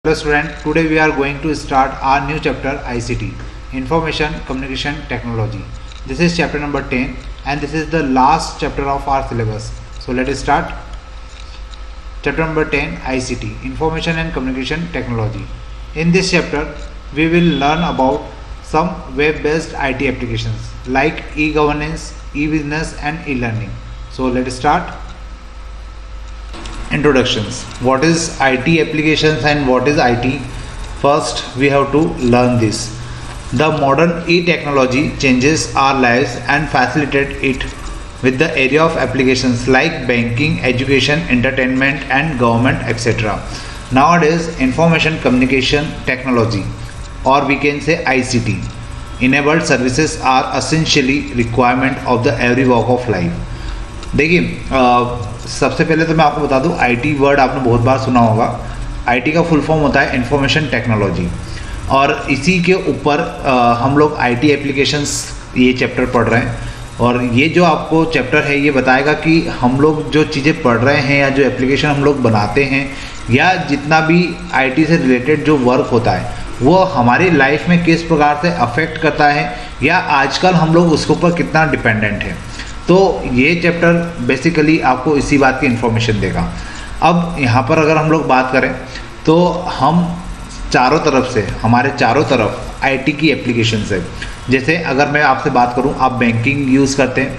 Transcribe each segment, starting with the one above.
Hello student, today we are going to start our new chapter ICT, Information Communication Technology. This is chapter number 10 and this is the last chapter of our syllabus. So let us start. Chapter number 10 ICT, Information and Communication Technology. In this chapter, we will learn about some web-based IT applications like e-governance, e-business and e-learning. So let us start. Introductions. What is IT applications and what is IT? First, we have to learn this. The modern e-technology changes our lives and facilitate it with the area of applications like banking, education, entertainment and government, etc. Nowadays, information communication technology, or we can say ICT, enabled services are essentially requirement of the every walk of life. देखिए सबसे पहले तो मैं आपको बता दूं, IT word आपने बहुत बार सुना होगा. आईटी का फुल फॉर्म होता है इंफॉर्मेशन टेक्नोलॉजी और इसी के ऊपर हम लोग आईटी एप्लीकेशंस ये चैप्टर पढ़ रहे हैं. और ये जो आपको चैप्टर है ये बताएगा कि हम लोग जो चीज़ें पढ़ रहे हैं या जो एप्लीकेशन हम लोग बनाते हैं या जितना भी आईटी से रिलेटेड जो वर्क होता है वो हमारी लाइफ में किस प्रकार से अफेक्ट करता है या आजकल हम लोग उसके ऊपर कितना डिपेंडेंट है. तो ये चैप्टर बेसिकली आपको इसी बात की इन्फॉर्मेशन देगा. अब यहाँ पर अगर हम लोग बात करें तो हम हमारे चारों तरफ आईटी की एप्लीकेशंस है. जैसे अगर मैं आपसे बात करूँ, आप बैंकिंग यूज़ करते हैं,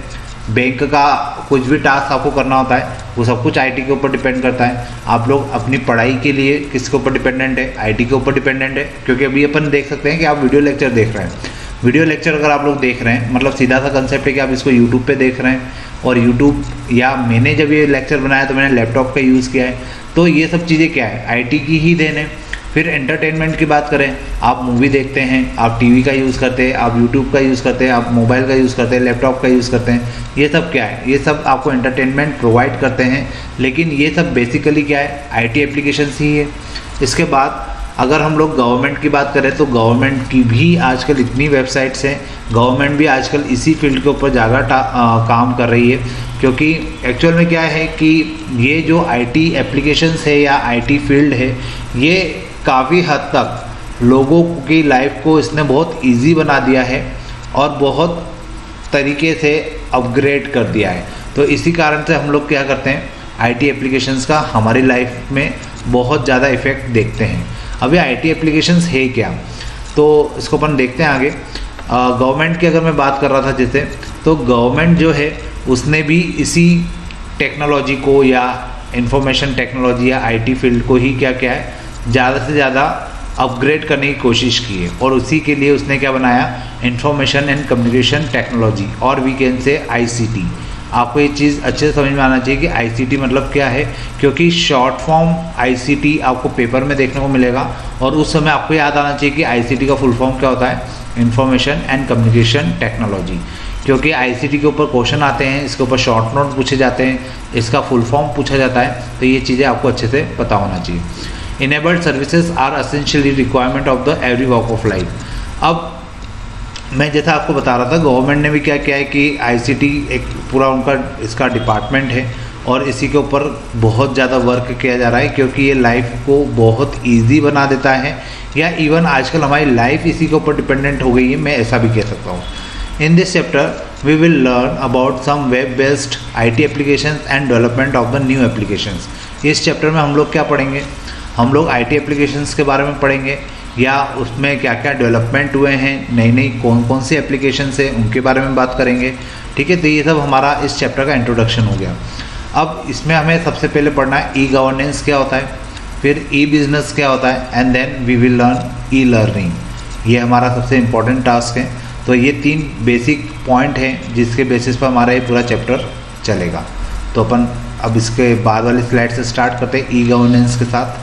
बैंक का कुछ भी टास्क आपको करना होता है वो सब कुछ आईटी के ऊपर डिपेंड करता है. आप लोग अपनी पढ़ाई के लिए किसके ऊपर डिपेंडेंट है? आईटी के ऊपर डिपेंडेंट है. क्योंकि अभी अपन देख सकते हैं कि आप वीडियो लेक्चर देख रहे हैं. वीडियो लेक्चर अगर आप लोग देख रहे हैं मतलब सीधा सा कंसेप्ट है कि आप इसको यूट्यूब पे देख रहे हैं और यूट्यूब या मैंने जब ये लेक्चर बनाया तो मैंने लैपटॉप का यूज़ किया है. तो ये सब चीज़ें क्या है? आईटी की ही देन है. फिर एंटरटेनमेंट की बात करें, आप मूवी देखते हैं, आप टीवी का यूज़ करते हैं, आप यूट्यूब का यूज़ करते हैं, आप मोबाइल का यूज़ करते हैं, लैपटॉप का यूज़ करते हैं. ये सब क्या है? ये सब आपको एंटरटेनमेंट प्रोवाइड करते हैं. लेकिन ये सब बेसिकली क्या है? आईटी एप्लीकेशंस ही है. इसके बाद अगर हम लोग गवर्नमेंट की बात करें तो गवर्नमेंट की भी आजकल इतनी वेबसाइट्स हैं. गवर्नमेंट भी आजकल इसी फील्ड के ऊपर ज़्यादा काम कर रही है. क्योंकि एक्चुअल में क्या है कि ये जो आईटी एप्लीकेशंस है या आईटी फील्ड है ये काफ़ी हद तक लोगों की लाइफ को इसने बहुत इजी बना दिया है और बहुत तरीके से अपग्रेड कर दिया है. तो इसी कारण से हम लोग क्या करते हैं, आईटी एप्लीकेशंस का हमारी लाइफ में बहुत ज़्यादा इफ़ेक्ट देखते हैं. अभी आईटी एप्लीकेशंस है क्या, तो इसको अपन देखते हैं आगे. गवर्नमेंट की अगर मैं बात कर रहा था जैसे, तो गवर्नमेंट जो है उसने भी इसी टेक्नोलॉजी को या इंफॉर्मेशन टेक्नोलॉजी या आईटी फील्ड को ही क्या क्या है ज़्यादा से ज़्यादा अपग्रेड करने की कोशिश की है. और उसी के लिए उसने क्या बनाया? इंफॉर्मेशन एंड कम्युनिकेशन टेक्नोलॉजी, और वी कैन से आईसीटी. आपको ये चीज़ अच्छे से समझ में आना चाहिए कि आईसीटी मतलब क्या है, क्योंकि शॉर्ट फॉर्म आईसीटी आपको पेपर में देखने को मिलेगा और उस समय आपको याद आना चाहिए कि आईसीटी का फुल फॉर्म क्या होता है? Information and communication technology. क्योंकि आईसीटी के ऊपर क्वेश्चन आते हैं, इसके ऊपर शॉर्ट नोट पूछे जाते हैं, इसका फुल फॉर्म पूछा जाता है. तो ये चीज़ें आपको अच्छे से पता होना चाहिए. Enabled services are essentially requirement of the every walk of life. अब मैं जैसा आपको बता रहा था, गवर्नमेंट ने भी क्या किया है कि आईसीटी एक पूरा उनका इसका डिपार्टमेंट है और इसी के ऊपर बहुत ज़्यादा वर्क किया जा रहा है. क्योंकि ये लाइफ को बहुत इजी बना देता है या इवन आजकल हमारी लाइफ इसी के ऊपर डिपेंडेंट हो गई है, मैं ऐसा भी कह सकता हूँ. In this chapter we will learn about some web based IT applications and development of the new applications. इस चैप्टर में हम लोग क्या पढ़ेंगे? हम लोग आईटी एप्लीकेशंस के बारे में पढ़ेंगे या उसमें क्या क्या डेवलपमेंट हुए हैं, नई नई कौन कौन सी एप्लीकेशंस है उनके बारे में बात करेंगे. ठीक है, तो ये सब हमारा इस चैप्टर का इंट्रोडक्शन हो गया. अब इसमें हमें सबसे पहले पढ़ना है ई गवर्नेंस क्या होता है, फिर ई बिजनेस क्या होता है and then we will learn e learning. ये हमारा सबसे इम्पॉर्टेंट टास्क है. तो ये 3 बेसिक पॉइंट हैं जिसके बेसिस पर हमारा ये पूरा चैप्टर चलेगा. तो अपन अब इसके बाद वाली स्लाइड से स्टार्ट करते हैं ई गवर्नेंस के साथ.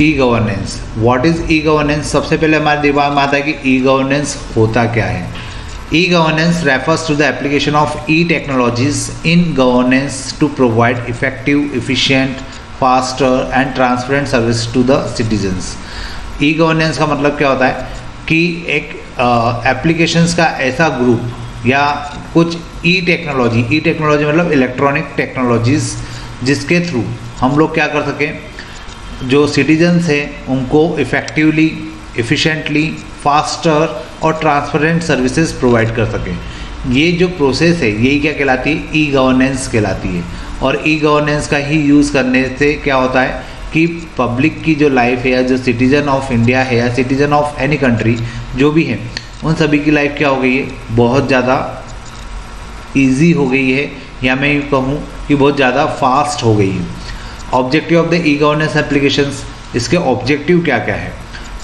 E governance, what is e governance? सबसे पहले हमारे दिमाग में आता है कि ई गवर्नेंस होता क्या है. E governance refers to the application of e technologies in governance to provide effective, efficient, faster and transparent service to the citizens. E governance का मतलब क्या होता है कि एक एप्लीकेशंस का ऐसा ग्रुप या कुछ ई टेक्नोलॉजी मतलब इलेक्ट्रॉनिक टेक्नोलॉजीज जिसके थ्रू हम लोग क्या कर सकें, जो सिटीजन्स हैं उनको इफ़ेक्टिवली, एफिशिएंटली, फास्टर और ट्रांसपेरेंट सर्विसेज प्रोवाइड कर सकें। ये जो प्रोसेस है यही क्या कहलाती है? ई गवर्नेंस कहलाती है। और ई गवर्नेंस का ही यूज़ करने से क्या होता है कि पब्लिक की जो लाइफ है या जो सिटीज़न ऑफ इंडिया है या सिटीज़न ऑफ एनी कंट्री जो भी है, उन सभी की लाइफ क्या हो गई है? बहुत ज़्यादा ईजी हो गई है, या मैं यूँ कहूँ कि बहुत ज़्यादा फास्ट हो गई है। Objective of the e governance applications, इसके ऑब्जेक्टिव क्या क्या है?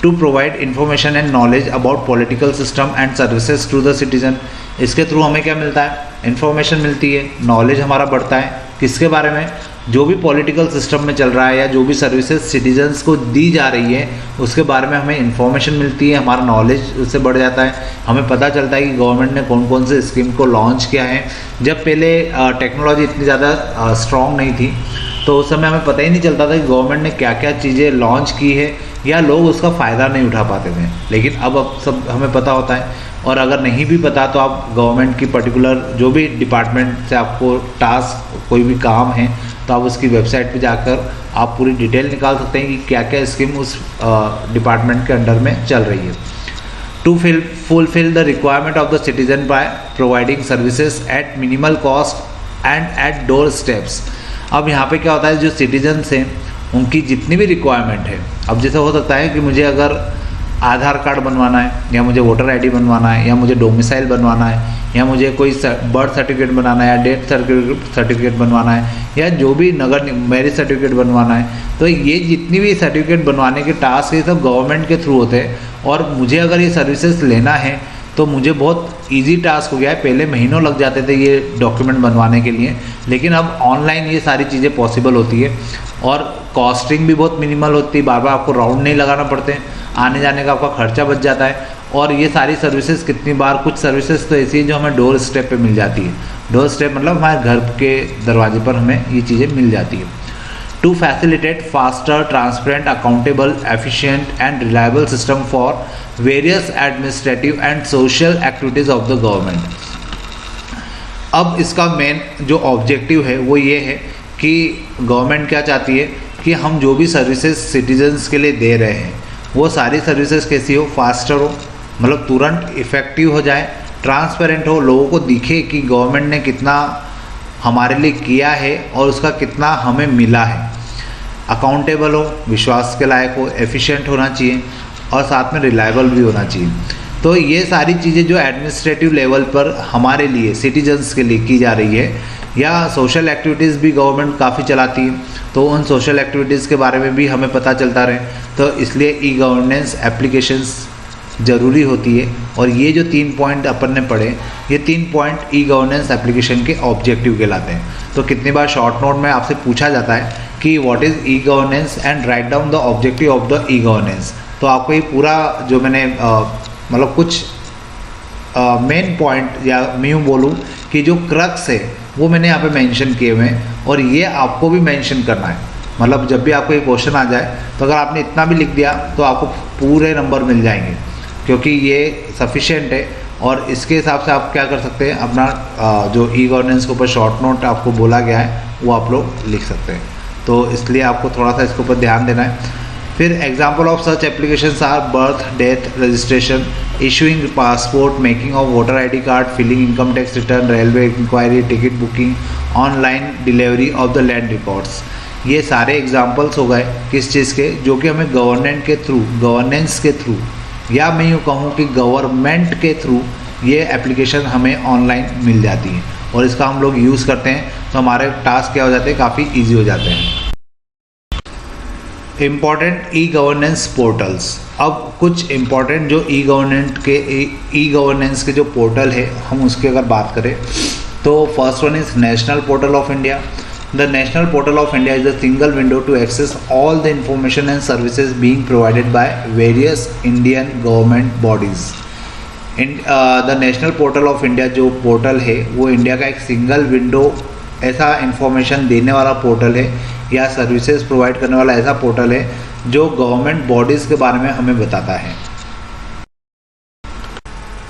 To provide information and knowledge about political system and services to the citizen. इसके थ्रू हमें क्या मिलता है? इन्फॉर्मेशन मिलती है, नॉलेज हमारा बढ़ता है। किसके बारे में? जो भी पॉलिटिकल सिस्टम में चल रहा है या जो भी सर्विसेज सिटीजन्स को दी जा रही है उसके बारे में हमें इन्फॉर्मेशन मिलती है, हमारा नॉलेज उससे बढ़ जाता है। हमें पता चलता है कि गवर्नमेंट ने कौन कौन से स्कीम को लॉन्च किया है। जब पहले टेक्नोलॉजी इतनी ज़्यादा स्ट्रॉन्ग नहीं थी तो उस समय हमें पता ही नहीं चलता था कि गवर्नमेंट ने क्या क्या चीज़ें लॉन्च की है, या लोग उसका फ़ायदा नहीं उठा पाते थे। लेकिन अब सब हमें पता होता है। और अगर नहीं भी पता तो आप गवर्नमेंट की पर्टिकुलर जो भी डिपार्टमेंट से आपको टास्क कोई भी काम है तो आप उसकी वेबसाइट पे जाकर आप पूरी डिटेल निकाल सकते हैं कि क्या क्या स्कीम उस डिपार्टमेंट के अंडर में चल रही है। To fulfil the requirement of the citizen by providing services at minimal cost and at door steps. अब यहाँ पे क्या होता है, जो सिटीजन्स हैं उनकी जितनी भी रिक्वायरमेंट है, अब जैसे हो सकता है कि मुझे अगर आधार कार्ड बनवाना है, या मुझे वोटर आईडी बनवाना है, या मुझे डोमिसाइल बनवाना है, या मुझे कोई बर्थ सर्टिफिकेट बनाना है, या डेथ सर्टिफिकेट बनवाना है, या जो भी नगर मैरिज सर्टिफिकेट बनवाना है, तो ये जितनी भी सर्टिफिकेट बनवाने के टास्क ये सब गवर्नमेंट के थ्रू होते हैं। और मुझे अगर ये सर्विसेज लेना है तो मुझे बहुत इजी टास्क हो गया है। पहले महीनों लग जाते थे ये डॉक्यूमेंट बनवाने के लिए, लेकिन अब ऑनलाइन ये सारी चीज़ें पॉसिबल होती है और कॉस्टिंग भी बहुत मिनिमल होती है। बार बार आपको राउंड नहीं लगाना पड़ते, आने जाने का आपका खर्चा बच जाता है। और ये सारी सर्विसेज कितनी बार, कुछ सर्विसेज तो ऐसी हैं जो हमें डोर स्टेप पे मिल जाती है। डोर स्टेप मतलब हमारे घर के दरवाजे पर हमें ये चीज़ें मिल जाती है। To facilitate faster, transparent, accountable, efficient and reliable system for various administrative and social activities of the government. अब इसका मेन जो ऑब्जेक्टिव है वो ये है कि गवर्नमेंट क्या चाहती है कि हम जो भी सर्विसेज सिटीजन्स के लिए दे रहे हैं वो सारी सर्विसेज कैसी हो? फास्टर हो, मतलब तुरंत इफ़ेक्टिव हो जाए, ट्रांसपेरेंट हो, लोगों को दिखे कि गवर्नमेंट ने कितना हमारे लिए किया है और उसका कितना हमें मिला है। अकाउंटेबल हो, विश्वास के लायक हो, एफिशिएंट होना चाहिए और साथ में रिलायबल भी होना चाहिए। तो ये सारी चीज़ें जो एडमिनिस्ट्रेटिव लेवल पर हमारे लिए सिटीजन्स के लिए की जा रही है, या सोशल एक्टिविटीज़ भी गवर्नमेंट काफ़ी चलाती है, तो उन सोशल एक्टिविटीज़ के बारे में भी हमें पता चलता रहे, तो इसलिए ई गवर्नेंस एप्लीकेशंस ज़रूरी होती है। और ये जो 3 पॉइंट अपन ने पढ़े, ये 3 पॉइंट ई गवर्नेंस एप्लीकेशन के ऑब्जेक्टिव कहलाते हैं। तो कितनी बार शॉर्ट नोट में आपसे पूछा जाता है कि what is e governance and write down the objective of the e governance. तो आपको ये पूरा जो मैंने मतलब कुछ मेन पॉइंट, या मैं यूँ बोलूँ कि जो क्रक्स है वो मैंने यहाँ पे मेंशन किए हुए हैं, और ये आपको भी मेंशन करना है। मतलब जब भी आपको ये क्वेश्चन आ जाए तो अगर आपने इतना भी लिख दिया तो आपको पूरे नंबर मिल जाएंगे, क्योंकि ये सफिशिएंट है। और इसके हिसाब से आप क्या कर सकते हैं, अपना जो ई गवर्नेंस के ऊपर शॉर्ट नोट आपको बोला गया है वो आप लोग लिख सकते हैं। तो इसलिए आपको थोड़ा सा इसके ऊपर ध्यान देना है। फिर example of such applications are birth, death registration, issuing passport, making of voter ID card, filing income tax return, railway enquiry, ticket booking, online delivery of the land records. ये सारे एग्जाम्पल्स हो गए किस चीज़ के, जो कि हमें गवर्नमेंट के थ्रू, गवर्नेंस के थ्रू, या मैं यूँ कहूँ कि गवर्नमेंट के थ्रू ये एप्लीकेशन हमें ऑनलाइन मिल जाती है, और इसका हम लोग यूज़ करते हैं तो हमारे टास्क क्या हो जाते हैं, काफ़ी ईजी हो जाते हैं। Important e governance portals. अब कुछ इम्पॉर्टेंट जो ई गवर्नेंस के जो पोर्टल है हम उसकी अगर बात करें तो first one is national portal of India. The National Portal of India is a single window to access all the information and services being provided by various Indian government bodies. The National Portal of India जो portal है वो India का एक single window ऐसा information देने वाला portal है, या सर्विसेज प्रोवाइड करने वाला ऐसा पोर्टल है जो गवर्नमेंट बॉडीज़ के बारे में हमें बताता है।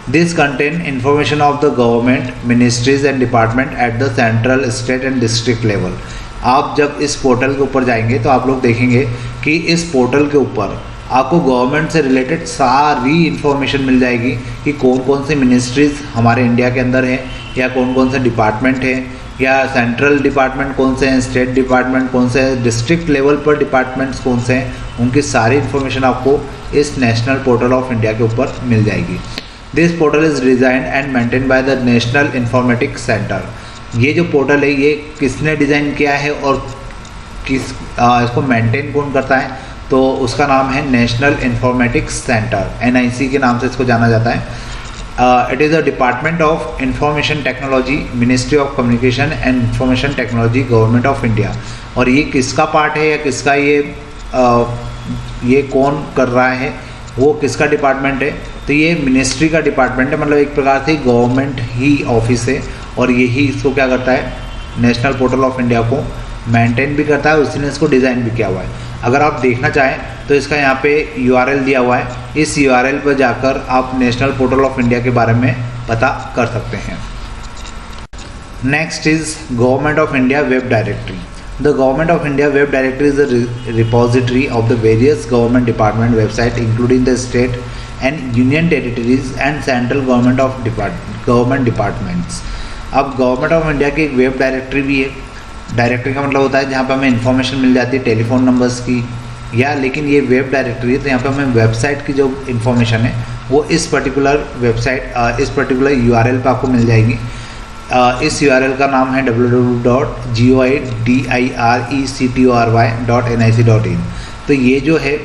This contain information of the government, ministries and department at the central, state and district level. आप जब इस पोर्टल के ऊपर जाएंगे तो आप लोग देखेंगे कि इस पोर्टल के ऊपर आपको गवर्नमेंट से रिलेटेड सारी इन्फॉर्मेशन मिल जाएगी कि कौन कौन सी मिनिस्ट्रीज़ हमारे इंडिया के अंदर है, या कौन कौन से डिपार्टमेंट है, या सेंट्रल डिपार्टमेंट कौन से हैं, स्टेट डिपार्टमेंट कौन से हैं, डिस्ट्रिक्ट लेवल पर डिपार्टमेंट्स कौन से हैं, उनकी सारी इन्फॉर्मेशन आपको इस नेशनल पोर्टल ऑफ इंडिया के ऊपर मिल जाएगी। This portal is designed and maintain by the national informatics centre. ये जो पोर्टल है ये किसने डिज़ाइन किया है और इसको मेंटेन कौन करता है, तो उसका नाम है नेशनल इंफॉर्मेटिक्स सेंटर, NIC के नाम से इसको जाना जाता है। It is a department of information technology, ministry of communication and information technology, government of India. और ये किसका पार्ट है या किसका ये कौन कर रहा है, वो किसका डिपार्टमेंट है, तो ये मिनिस्ट्री का डिपार्टमेंट है, मतलब एक प्रकार से गवर्नमेंट ही ऑफिस है और यही इसको क्या करता है, नेशनल पोर्टल ऑफ इंडिया को मेंटेन भी करता है, उसी ने इसको डिज़ाइन भी किया हुआ है। अगर आप देखना चाहें तो इसका यहाँ पे URL दिया हुआ है, इस URL पर जाकर आप नेशनल पोर्टल ऑफ इंडिया के बारे में पता कर सकते हैं। Next is government of India web directory. The Government of India Web Directory is a repository of the various government department website, including the state and union territories and central government of government departments. अब government of India की एक web directory भी है। Directory का मतलब होता है जहाँ पर हमें इन्फॉर्मेशन मिल जाती है टेलीफोन नंबर्स की, या लेकिन ये वेब डायरेक्टरी है तो यहाँ पर हमें वेबसाइट की जो इन्फॉर्मेशन है वो इस पर्टिकुलर वेबसाइट इस पर्टिकुलर URL पर आपको मिल जाएगी। इस URL का नाम है www.goirectory.nic.in। तो ये जो है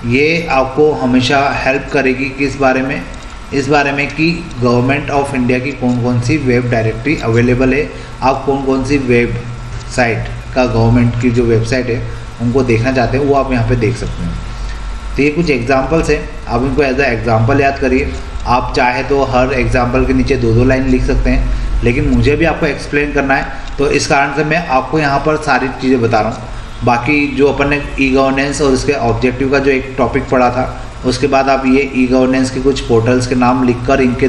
ये आपको हमेशा हेल्प करेगी किस बारे में, इस बारे में कि गवर्नमेंट ऑफ इंडिया की कौन कौन सी वेब डायरेक्टरी अवेलेबल है, आप कौन कौन सी वेब साइट का गवर्नमेंट की जो वेबसाइट है उनको देखना चाहते हैं वो आप यहाँ पे देख सकते हैं। तो ये कुछ एग्जांपल्स हैं, आप इनको एज अ एग्जांपल याद करिए। आप चाहे तो हर एग्जांपल के नीचे 2-2 लाइन लिख सकते हैं, लेकिन मुझे भी आपको एक्सप्लेन करना है तो इस कारण से मैं आपको यहाँ पर सारी चीज़ें बता रहा हूँ। बाकी जो अपन ने ई-गवर्नेंस और इसके ऑब्जेक्टिव का जो एक टॉपिक पढ़ा था, उसके बाद आप ये ई-गवर्नेंस के कुछ पोर्टल्स के नाम लिखकर इनके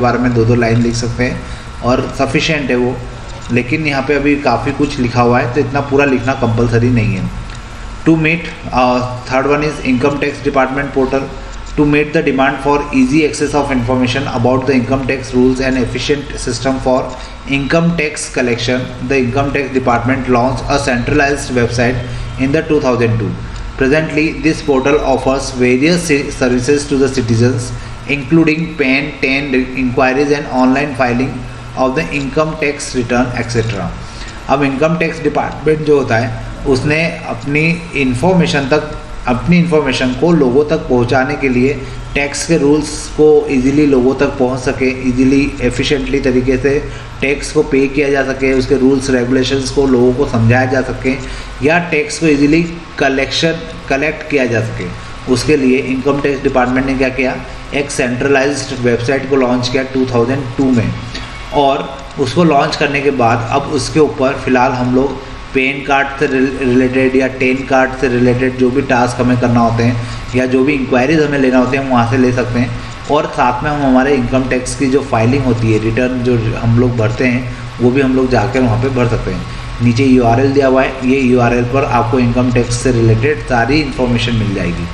बारे में 2-2 लाइन लिख सकते हैं और सफिशिएंट है वो। लेकिन यहाँ पे अभी काफ़ी कुछ लिखा हुआ है तो इतना पूरा लिखना कंपलसरी नहीं है। To meet third one is income tax department portal. To meet the demand for easy access of information about the income tax rules and efficient system for income tax collection, the Income Tax Department launched a centralized website in the 2002. Presently, this portal offers various services to the citizens, including PAN, TAN inquiries and online filing of the income tax return, etc. अब income tax department जो होता है उसने अपनी information को लोगों तक पहुंचाने के लिए टैक्स के रूल्स को इजीली लोगों तक पहुंच सके, इजीली एफिशिएंटली तरीके से टैक्स को पे किया जा सके, उसके रूल्स रेगुलेशंस को लोगों को समझाया जा सके, या टैक्स को इजीली कलेक्ट किया जा सके। उसके लिए इनकम टैक्स डिपार्टमेंट ने क्या किया, एक सेंट्रलाइज्ड वेबसाइट को लॉन्च किया 2002 में। और उसको लॉन्च करने के बाद अब उसके ऊपर फ़िलहाल हम लोग पैन कार्ड से रिलेटेड या टेन कार्ड से रिलेटेड जो भी टास्क हमें करना होते हैं या जो भी इंक्वायरीज हमें लेना होते हैं हम वहाँ से ले सकते हैं। और साथ में हम हमारे इनकम टैक्स की जो फाइलिंग होती है, रिटर्न जो हम लोग भरते हैं, वो भी हम लोग जाकर वहाँ पे भर सकते हैं। नीचे URL दिया हुआ है, ये URL पर आपको इनकम टैक्स से रिलेटेड सारी इन्फॉर्मेशन मिल जाएगी।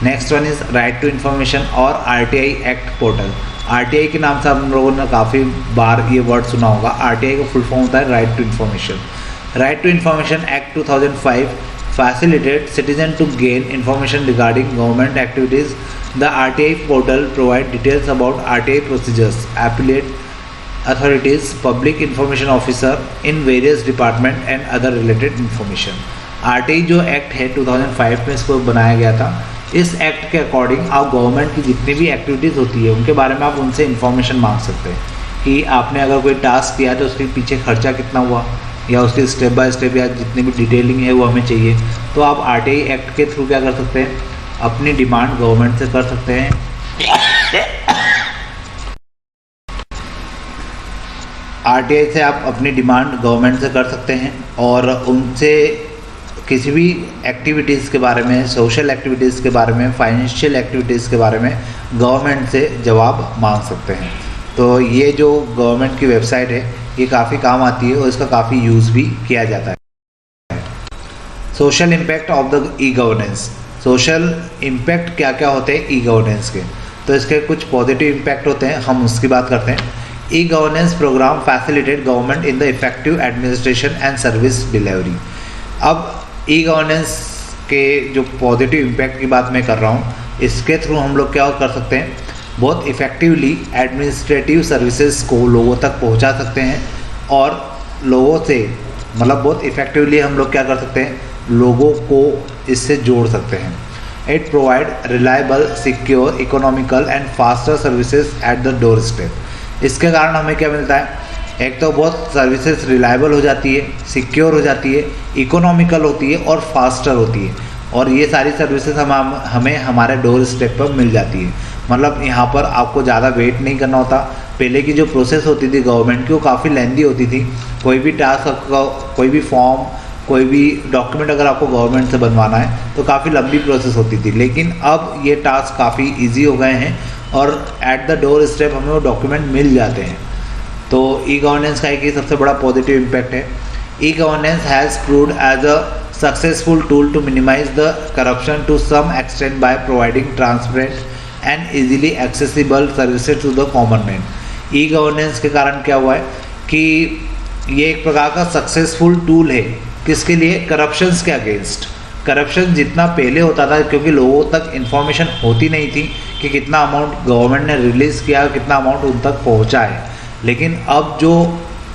Next one is right to information और RTI एक्ट पोर्टल। RTI के नाम से हम लोगों ने काफ़ी बार ये वर्ड सुना होगा। RTI का फुल फॉर्म होता है right to information. Right to Information Act 2005 facilitates citizens to gain information regarding government activities. The RTI portal provides details about RTI procedures, appellate authorities, public information officer in various departments and other related information. RTI जो act है 2005 में इसको बनाया गया था। इस act के according आप गवर्नमेंट की जितनी भी एक्टिविटीज़ होती है उनके बारे में आप उनसे इन्फॉर्मेशन मांग सकते हैं कि आपने अगर कोई टास्क किया तो उसके पीछे खर्चा कितना हुआ, या उसकी स्टेप बाय स्टेप या जितनी भी डिटेलिंग है वो हमें चाहिए। तो आप RTI एक्ट के थ्रू क्या कर सकते हैं, अपनी डिमांड गवर्नमेंट से कर सकते हैं। RTI से आप अपनी डिमांड गवर्नमेंट से कर सकते हैं और उनसे किसी भी एक्टिविटीज़ के बारे में, सोशल एक्टिविटीज़ के बारे में, फाइनेंशियल एक्टिविटीज़ के बारे में गवर्नमेंट से जवाब मांग सकते हैं। तो ये जो गवर्नमेंट की वेबसाइट है ये काफ़ी काम आती है और इसका काफ़ी यूज़ भी किया जाता है। Social impact of the e governance. Social impact क्या क्या होते हैं ई गवर्नेंस के, तो इसके कुछ पॉजिटिव इम्पैक्ट होते हैं, हम उसकी बात करते हैं। E governance programme facilitate government in the effective administration and service delivery. अब ई गवर्नेंस के जो पॉजिटिव इम्पैक्ट की बात मैं कर रहा हूँ, इसके थ्रू हम लोग क्या कर सकते हैं, बहुत इफ़ेक्टिवली एडमिनिस्ट्रेटिव सर्विसेज को लोगों तक पहुँचा सकते हैं और लोगों से मतलब बहुत इफ़ेक्टिवली हम लोग क्या कर सकते हैं, लोगों को इससे जोड़ सकते हैं। It provide reliable, secure, economical and faster services at the door step. इसके कारण हमें क्या मिलता है, एक तो बहुत सर्विसेज रिलायबल हो जाती है, सिक्योर हो जाती है, इकोनॉमिकल होती है और फास्टर होती है, और ये सारी सर्विसेज हमें हमारे डोर स्टेप पर मिल जाती है। मतलब यहाँ पर आपको ज़्यादा वेट नहीं करना होता। पहले की जो प्रोसेस होती थी गवर्नमेंट की, वो काफ़ी लेंदी होती थी। कोई भी टास्क, कोई भी फॉर्म, कोई भी डॉक्यूमेंट अगर आपको गवर्नमेंट से बनवाना है तो काफ़ी लंबी प्रोसेस होती थी, लेकिन अब ये टास्क काफ़ी ईजी हो गए हैं और एट द डोर स्टेप हमें वो डॉक्यूमेंट मिल जाते हैं। तो ई गवर्नेंस का एक सबसे बड़ा पॉजिटिव इम्पैक्ट है। E governance has proved as a successful tool to minimise the corruption to some extent by providing transparent and easily accessible services to the common man. E governance के कारण क्या हुआ है कि ये एक प्रकार का सक्सेसफुल टूल है, किसके लिए, करप्शंस के अगेंस्ट। करप्शन जितना पहले होता था, क्योंकि लोगों तक इन्फॉर्मेशन होती नहीं थी कि कितना अमाउंट गवर्नमेंट ने रिलीज़ किया, कितना अमाउंट उन तक पहुँचा है, लेकिन अब जो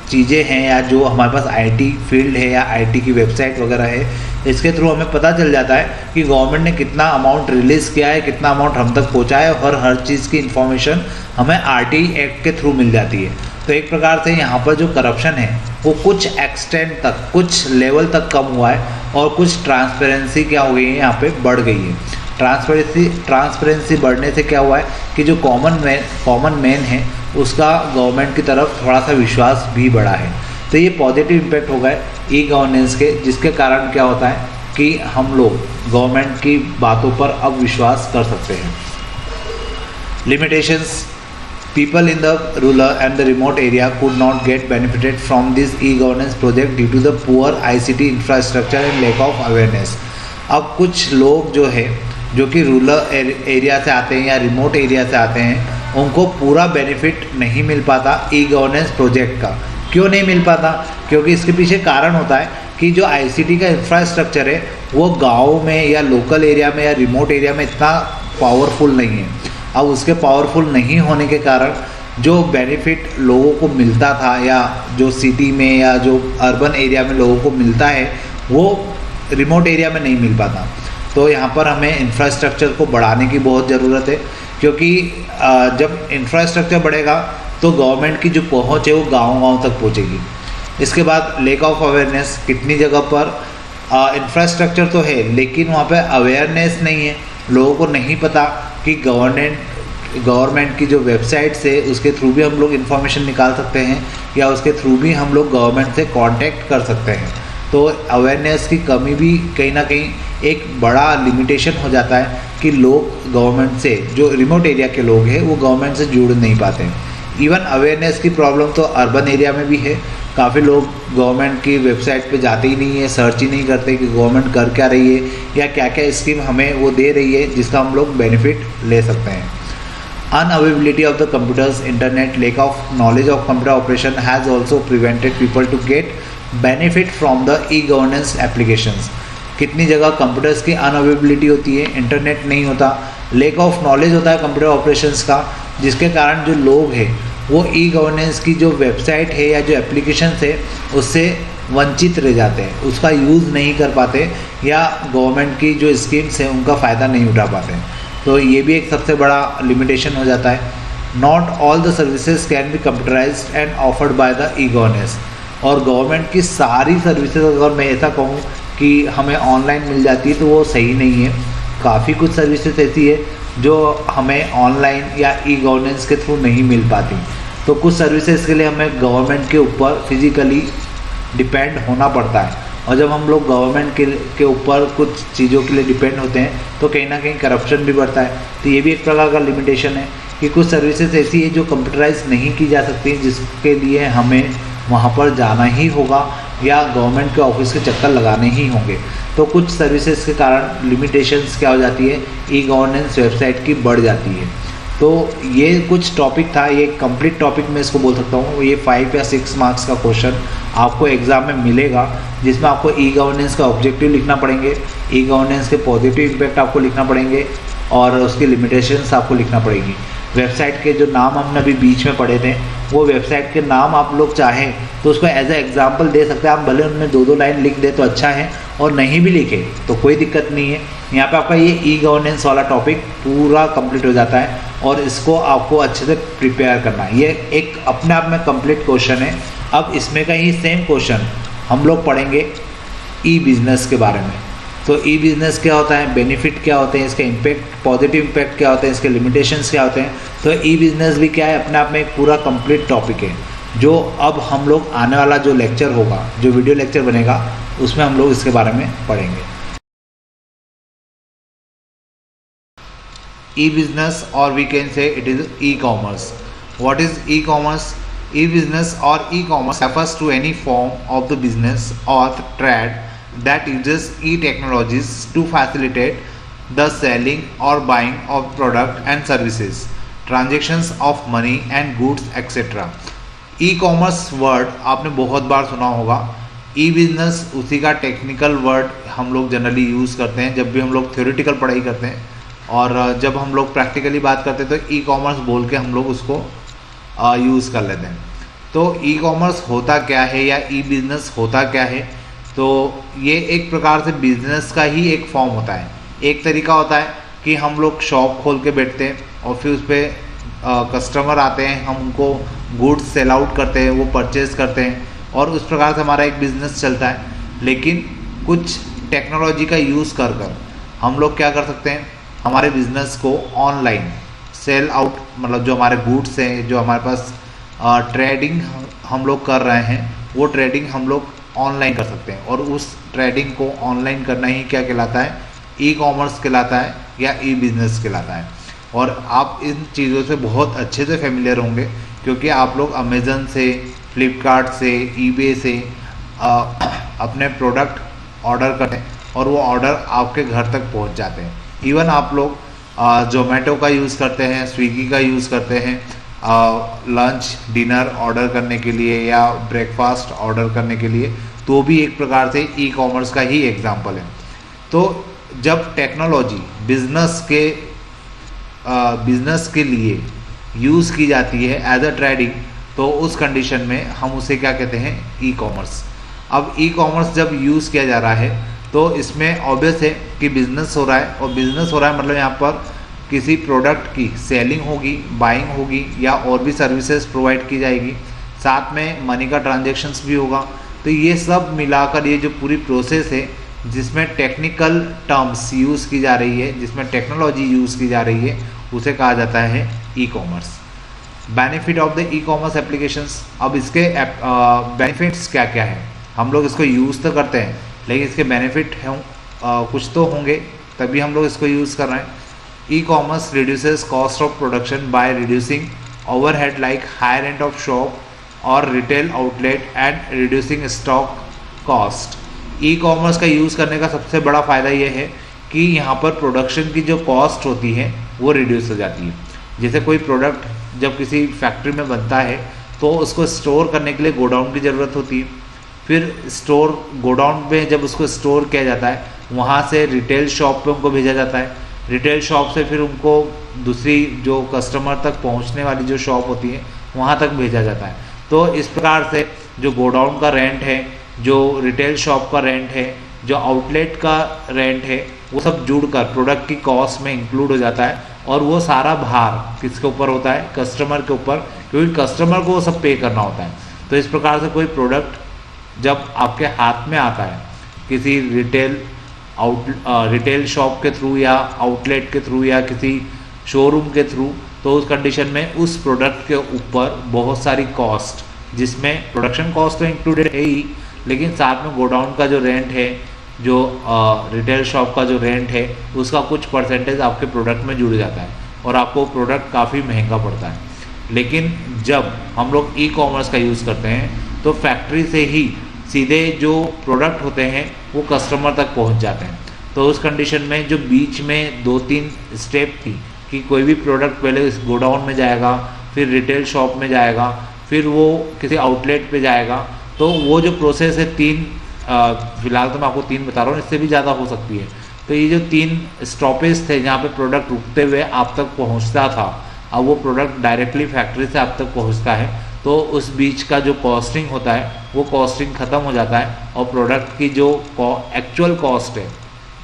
चीज़ें हैं या जो हमारे पास आईटी फील्ड है या आईटी की वेबसाइट वगैरह है, इसके थ्रू हमें पता चल जाता है कि गवर्नमेंट ने कितना अमाउंट रिलीज़ किया है, कितना अमाउंट हम तक पहुंचा है, और हर चीज़ की इन्फॉर्मेशन हमें आरटीआई एक्ट के थ्रू मिल जाती है। तो एक प्रकार से यहाँ पर जो करप्शन है वो कुछ एक्सटेंट तक, कुछ लेवल तक कम हुआ है, और कुछ ट्रांसपेरेंसी क्या हो गई है, यहाँ पे बढ़ गई है। ट्रांसपेरेंसी बढ़ने से क्या हुआ है कि जो कॉमन मैन है उसका गवर्नमेंट की तरफ थोड़ा सा विश्वास भी बढ़ा है। तो ये पॉजिटिव इम्पैक्ट होगा ई गवर्नेंस के, जिसके कारण क्या होता है कि हम लोग गवर्नमेंट की बातों पर अब विश्वास कर सकते हैं। Limitations, people in the rural and the remote area could not get benefited from this e-governance project due to the poor ICT infrastructure and lack of awareness। अब कुछ लोग जो कि रूरल एरिया से आते हैं या रिमोट एरिया से आते हैं, उनको पूरा बेनिफिट नहीं मिल पाता ई गवर्नेंस प्रोजेक्ट का। क्यों नहीं मिल पाता? क्योंकि इसके पीछे कारण होता है कि जो ICT का इंफ्रास्ट्रक्चर है वो गाँव में या लोकल एरिया में या रिमोट एरिया में इतना पावरफुल नहीं है। अब उसके पावरफुल नहीं होने के कारण जो बेनिफिट लोगों को मिलता था या जो सिटी में या जो अर्बन एरिया में लोगों को मिलता है वो रिमोट एरिया में नहीं मिल पाता। तो यहाँ पर हमें इंफ्रास्ट्रक्चर को बढ़ाने की बहुत ज़रूरत है, क्योंकि जब इंफ्रास्ट्रक्चर बढ़ेगा तो गवर्नमेंट की जो पहुँच है वो गाँव तक पहुँचेगी। इसके बाद लेक ऑफ अवेयरनेस, कितनी जगह पर इंफ्रास्ट्रक्चर तो है लेकिन वहाँ पे अवेयरनेस नहीं है, लोगों को नहीं पता कि गवर्नमेंट की जो वेबसाइट्स है उसके थ्रू भी हम लोग इन्फॉर्मेशन निकाल सकते हैं या उसके थ्रू भी हम लोग गवर्नमेंट से कांटेक्ट कर सकते हैं। तो अवेयरनेस की कमी भी कहीं ना कहीं एक बड़ा लिमिटेशन हो जाता है कि लोग गवर्नमेंट से, जो रिमोट एरिया के लोग हैं वो गवर्नमेंट से जुड़ नहीं पाते हैं। इवन अवेयरनेस की प्रॉब्लम तो अर्बन एरिया में भी है। काफ़ी लोग गवर्नमेंट की वेबसाइट पे जाते ही नहीं है, सर्च ही नहीं करते कि गवर्नमेंट कर क्या रही है या क्या क्या स्कीम हमें वो दे रही है जिसका हम लोग बेनिफिट ले सकते हैं। Unavailability of the computers, internet, lack of knowledge of computer operation has also prevented people to get benefit from the e governance applications. कितनी जगह कंप्यूटर्स की अनअवेलेबिलिटी होती है, इंटरनेट नहीं होता, लैक ऑफ नॉलेज होता है कंप्यूटर ऑपरेशंस का, जिसके कारण जो लोग हैं वो ई गवर्नेंस की जो वेबसाइट है या जो एप्लीकेशंस है उससे वंचित रह जाते हैं, उसका यूज़ नहीं कर पाते या गवर्नमेंट की जो स्कीम्स हैं उनका फ़ायदा नहीं उठा पाते। तो ये भी एक सबसे बड़ा लिमिटेशन हो जाता है। Not all the services can be computerised and offered by the e governance. और गवर्नमेंट की सारी सर्विसेज अगर मैं ऐसा कहूँ कि हमें ऑनलाइन मिल जाती है तो वो सही नहीं है। काफ़ी कुछ सर्विसेज ऐसी है जो हमें ऑनलाइन या ई गवर्नेंस के थ्रू नहीं मिल पाती। तो कुछ सर्विसेज के लिए हमें गवर्नमेंट के ऊपर फिजिकली डिपेंड होना पड़ता है, और जब हम लोग गवर्नमेंट के ऊपर कुछ चीज़ों के लिए डिपेंड होते हैं तो कहीं ना कहीं करप्शन भी बढ़ता है। तो ये भी एक प्रकार का लिमिटेशन है कि कुछ सर्विसेज ऐसी है जो कंप्यूटराइज नहीं की जा सकती, जिसके लिए हमें वहाँ पर जाना ही होगा या गवर्नमेंट के ऑफिस के चक्कर लगाने ही होंगे। तो कुछ सर्विसेज के कारण लिमिटेशंस क्या हो जाती है, ई गवर्नेंस वेबसाइट की बढ़ जाती है। तो ये कुछ टॉपिक था, ये कंप्लीट टॉपिक मैं इसको बोल सकता हूँ। ये 5 या 6 मार्क्स का क्वेश्चन आपको एग्जाम में मिलेगा, जिसमें आपको ई गवर्नेंस का ऑब्जेक्टिव लिखना पड़ेंगे, ई गवर्नेंस के पॉजिटिव इम्पैक्ट आपको लिखना पड़ेंगे और उसकी लिमिटेशंस आपको लिखना पड़ेगी। वेबसाइट के जो नाम हमने अभी बीच में पढ़े थे, वो वेबसाइट के नाम आप लोग चाहें तो उसको एज ए एग्जाम्पल दे सकते हैं। आप भले उनमें 2-2 लाइन लिख दे तो अच्छा है, और नहीं भी लिखे तो कोई दिक्कत नहीं है। यहाँ पे आपका ये ई गवर्नेंस वाला टॉपिक पूरा कंप्लीट हो जाता है, और इसको आपको अच्छे से प्रिपेयर करना है। ये एक अपने आप में कंप्लीट क्वेश्चन है। अब इसमें का ही सेम क्वेश्चन हम लोग पढ़ेंगे ई बिजनेस के बारे में। तो ई बिज़नेस क्या होता है, बेनिफिट क्या होते हैं, इसके इम्पैक्ट, पॉजिटिव इम्पैक्ट क्या होते हैं, इसके लिमिटेशंस क्या होते हैं। तो ई बिज़नेस भी क्या है, अपने आप में एक पूरा कंप्लीट टॉपिक है, जो अब हम लोग आने वाला जो लेक्चर होगा, जो वीडियो लेक्चर बनेगा, उसमें हम लोग इसके बारे में पढ़ेंगे। ई बिज़नेस, और we can say it is e commerce. What is e commerce? E business और e commerce refers to any form of the business or trade that uses e-technologies to facilitate the selling or buying of product and services, transactions of money and goods etc. E commerce word आपने बहुत बार सुना होगा। ई business उसी का technical word हम लोग generally use करते हैं जब भी हम लोग थ्योरेटिकल पढ़ाई करते हैं, और जब हम लोग प्रैक्टिकली बात करते हैं तो ई कॉमर्स बोल के हम लोग उसको यूज़ कर लेते हैं। तो ई कॉमर्स होता क्या है या ई बिज़नेस होता क्या है? तो ये एक प्रकार से बिज़नेस का ही एक फॉर्म होता है। एक तरीका होता है कि हम लोग शॉप खोल के बैठते हैं और फिर उस पर कस्टमर आते हैं, हम उनको गुड्स सेल आउट करते हैं, वो परचेज करते हैं, और उस प्रकार से हमारा एक बिज़नेस चलता है। लेकिन कुछ टेक्नोलॉजी का यूज़ कर कर हम लोग क्या कर सकते हैं, हमारे बिज़नेस को ऑनलाइन सेल आउट, मतलब जो हमारे गुड्स हैं, जो हमारे पास ट्रेडिंग हम लोग कर रहे हैं, वो ट्रेडिंग हम लोग ऑनलाइन कर सकते हैं। और उस ट्रेडिंग को ऑनलाइन करना ही क्या कहलाता है, ई कॉमर्स कहलाता है या ई बिज़नेस कहलाता है। और आप इन चीज़ों से बहुत अच्छे से फेमिलियर होंगे, क्योंकि आप लोग अमेज़न से, फ्लिपकार्ट से, ईबे से अपने प्रोडक्ट ऑर्डर करते हैं और वो ऑर्डर आपके घर तक पहुंच जाते हैं। इवन आप लोग जोमेटो का यूज़ करते हैं, स्विगी का यूज़ करते हैं लंच डिनर ऑर्डर करने के लिए या ब्रेकफास्ट ऑर्डर करने के लिए, तो भी एक प्रकार से ई कॉमर्स का ही एग्जाम्पल है। तो जब टेक्नोलॉजी बिजनेस के लिए यूज़ की जाती है एज अ ट्रेडिंग, तो उस कंडीशन में हम उसे क्या कहते हैं, ई कॉमर्स। अब ई कॉमर्स जब यूज़ किया जा रहा है तो इसमें ऑब्वियस है कि बिज़नेस हो रहा है, और बिज़नेस हो रहा है मतलब यहाँ पर किसी प्रोडक्ट की सेलिंग होगी, बाइंग होगी, या और भी सर्विसेज प्रोवाइड की जाएगी, साथ में मनी का ट्रांजैक्शंस भी होगा। तो ये सब मिलाकर ये जो पूरी प्रोसेस है, जिसमें टेक्निकल टर्म्स यूज़ की जा रही है, जिसमें टेक्नोलॉजी यूज़ की जा रही है, उसे कहा जाता है e commerce. Benefit of the e commerce applications. अब इसके बेनिफिट्स क्या क्या है? हम लोग इसको यूज़ तो करते हैं, लेकिन इसके बेनिफिट हों कुछ तो होंगे, तभी हम लोग इसको यूज़ कर रहे हैं। E-commerce reduces cost of production by reducing overhead like higher rent of shop or retail outlet and reducing stock cost। E-commerce का यूज़ करने का सबसे बड़ा फ़ायदा ये है कि यहाँ पर प्रोडक्शन की जो कॉस्ट होती है वो रिड्यूस हो जाती है। जैसे कोई प्रोडक्ट जब किसी फैक्ट्री में बनता है तो उसको स्टोर करने के लिए गोडाउन की ज़रूरत होती है। फिर गोडाउन में जब उसको स्टोर किया जाता है, वहाँ से रिटेल शॉप पे उनको भेजा जाता है, रिटेल शॉप से फिर उनको दूसरी जो कस्टमर तक पहुंचने वाली जो शॉप होती है वहां तक भेजा जाता है। तो इस प्रकार से जो गोडाउन का रेंट है, जो रिटेल शॉप का रेंट है, जो आउटलेट का रेंट है, वो सब जुड़कर प्रोडक्ट की कॉस्ट में इंक्लूड हो जाता है, और वो सारा भार किसके ऊपर होता है, कस्टमर के ऊपर, क्योंकि कस्टमर को वो सब पे करना होता है। तो इस प्रकार से कोई प्रोडक्ट जब आपके हाथ में आता है किसी रिटेल शॉप के थ्रू या आउटलेट के थ्रू या किसी शोरूम के थ्रू, तो उस कंडीशन में उस प्रोडक्ट के ऊपर बहुत सारी कॉस्ट, जिसमें प्रोडक्शन कॉस्ट तो इंक्लूडेड है ही, लेकिन साथ में गोडाउन का जो रेंट है, जो रिटेल शॉप का जो रेंट है, उसका कुछ परसेंटेज आपके प्रोडक्ट में जुड़ जाता है और आपको प्रोडक्ट काफ़ी महंगा पड़ता है। लेकिन जब हम लोग ई कॉमर्स का यूज़ करते हैं तो फैक्ट्री से ही सीधे जो प्रोडक्ट होते हैं वो कस्टमर तक पहुंच जाते हैं। तो उस कंडीशन में जो बीच में 2-3 स्टेप थी कि कोई भी प्रोडक्ट पहले गोडाउन में जाएगा, फिर रिटेल शॉप में जाएगा, फिर वो किसी आउटलेट पे जाएगा, तो वो जो प्रोसेस है फिलहाल तो मैं आपको 3 बता रहा हूँ, इससे भी ज़्यादा हो सकती है। तो ये जो 3 स्टॉपेज थे जहाँ पे प्रोडक्ट रुकते हुए आप तक पहुँचता था, अब वो प्रोडक्ट डायरेक्टली फैक्ट्री से आप तक पहुँचता है, तो उस बीच का जो कॉस्टिंग होता है वो कॉस्टिंग ख़त्म हो जाता है और प्रोडक्ट की जो एक्चुअल कॉस्ट है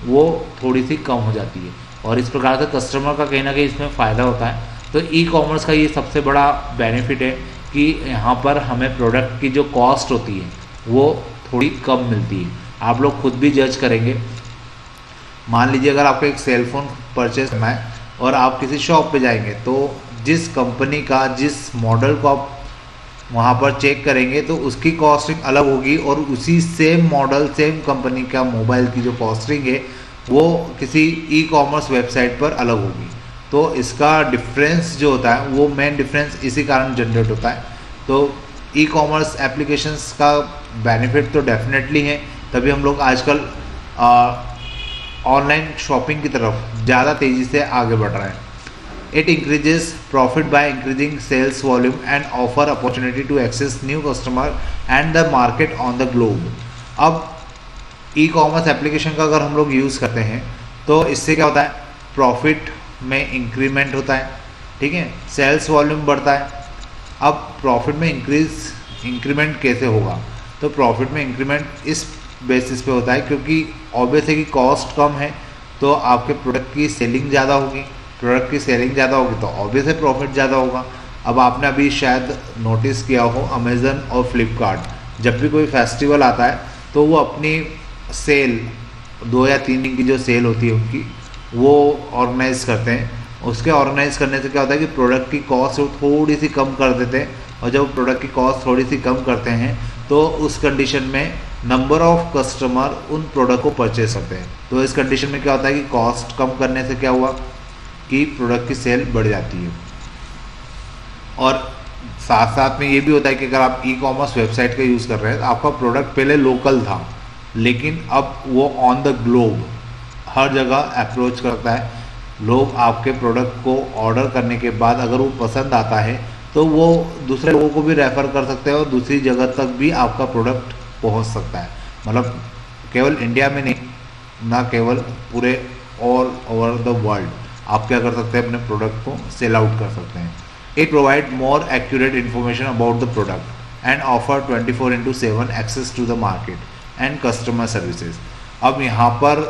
वो थोड़ी सी कम हो जाती है, और इस प्रकार से कस्टमर का कहीं ना कहीं इसमें फ़ायदा होता है। तो ई कॉमर्स का ये सबसे बड़ा बेनिफिट है कि यहाँ पर हमें प्रोडक्ट की जो कॉस्ट होती है वो थोड़ी कम मिलती है। आप लोग खुद भी जज करेंगे। मान लीजिए अगर आपको एक सेल फोन परचेज करना है और आप किसी शॉप पे जाएंगे, तो जिस कंपनी का जिस मॉडल को आप वहाँ पर चेक करेंगे तो उसकी कॉस्टिंग अलग होगी, और उसी सेम मॉडल सेम कंपनी का मोबाइल की जो कॉस्टिंग है वो किसी ई कॉमर्स वेबसाइट पर अलग होगी। तो इसका डिफरेंस जो होता है वो मेन डिफरेंस इसी कारण जनरेट होता है। तो ई कॉमर्स एप्लीकेशंस का बेनिफिट तो डेफिनेटली है, तभी हम लोग आजकल ऑनलाइन शॉपिंग की तरफ ज़्यादा तेज़ी से आगे बढ़ रहे हैं। It increases profit by increasing sales volume and offer opportunity to access new customer and the market on the globe. अब ई कॉमर्स एप्लीकेशन का अगर हम लोग यूज़ करते हैं तो इससे क्या होता है, प्रॉफिट में इंक्रीमेंट होता है, ठीक है, सेल्स वॉल्यूम बढ़ता है। अब प्रॉफिट में इंक्रीमेंट कैसे होगा, तो प्रॉफिट में इंक्रीमेंट इस बेसिस पे होता है क्योंकि ऑब्वियस है कि कॉस्ट कम है तो आपके प्रोडक्ट की सेलिंग ज़्यादा होगी, प्रोडक्ट की सेलिंग ज़्यादा होगी तो ऑब्वियस है प्रॉफिट ज़्यादा होगा। अब आपने अभी शायद नोटिस किया हो, अमेज़न और फ्लिपकार्ट जब भी कोई फेस्टिवल आता है तो वो अपनी सेल 2 या 3 दिन की जो सेल होती है उनकी वो ऑर्गेनाइज करते हैं। उसके ऑर्गेनाइज करने से क्या होता है कि प्रोडक्ट की कॉस्ट थोड़ी सी कम कर देते हैं, और जब प्रोडक्ट की कॉस्ट थोड़ी सी कम करते हैं तो उस कंडीशन में नंबर ऑफ कस्टमर उन प्रोडक्ट को परचेज करते हैं। तो इस कंडीशन में क्या होता है कि कॉस्ट कम करने से क्या हुआ कि प्रोडक्ट की सेल बढ़ जाती है। और साथ साथ में ये भी होता है कि अगर आप ई कॉमर्स वेबसाइट का यूज़ कर रहे हैं तो आपका प्रोडक्ट पहले लोकल था, लेकिन अब वो ऑन द ग्लोब हर जगह अप्रोच करता है। लोग आपके प्रोडक्ट को ऑर्डर करने के बाद अगर वो पसंद आता है तो वो दूसरे लोगों को भी रेफ़र कर सकते हैं और दूसरी जगह तक भी आपका प्रोडक्ट पहुंच सकता है। मतलब केवल इंडिया में नहीं, ना केवल पूरे ऑल ओवर द वर्ल्ड आप क्या कर सकते हैं, अपने प्रोडक्ट को सेल आउट कर सकते हैं। It provide more accurate information about the product and offer 24/7 access to the market and customer services. अब यहाँ पर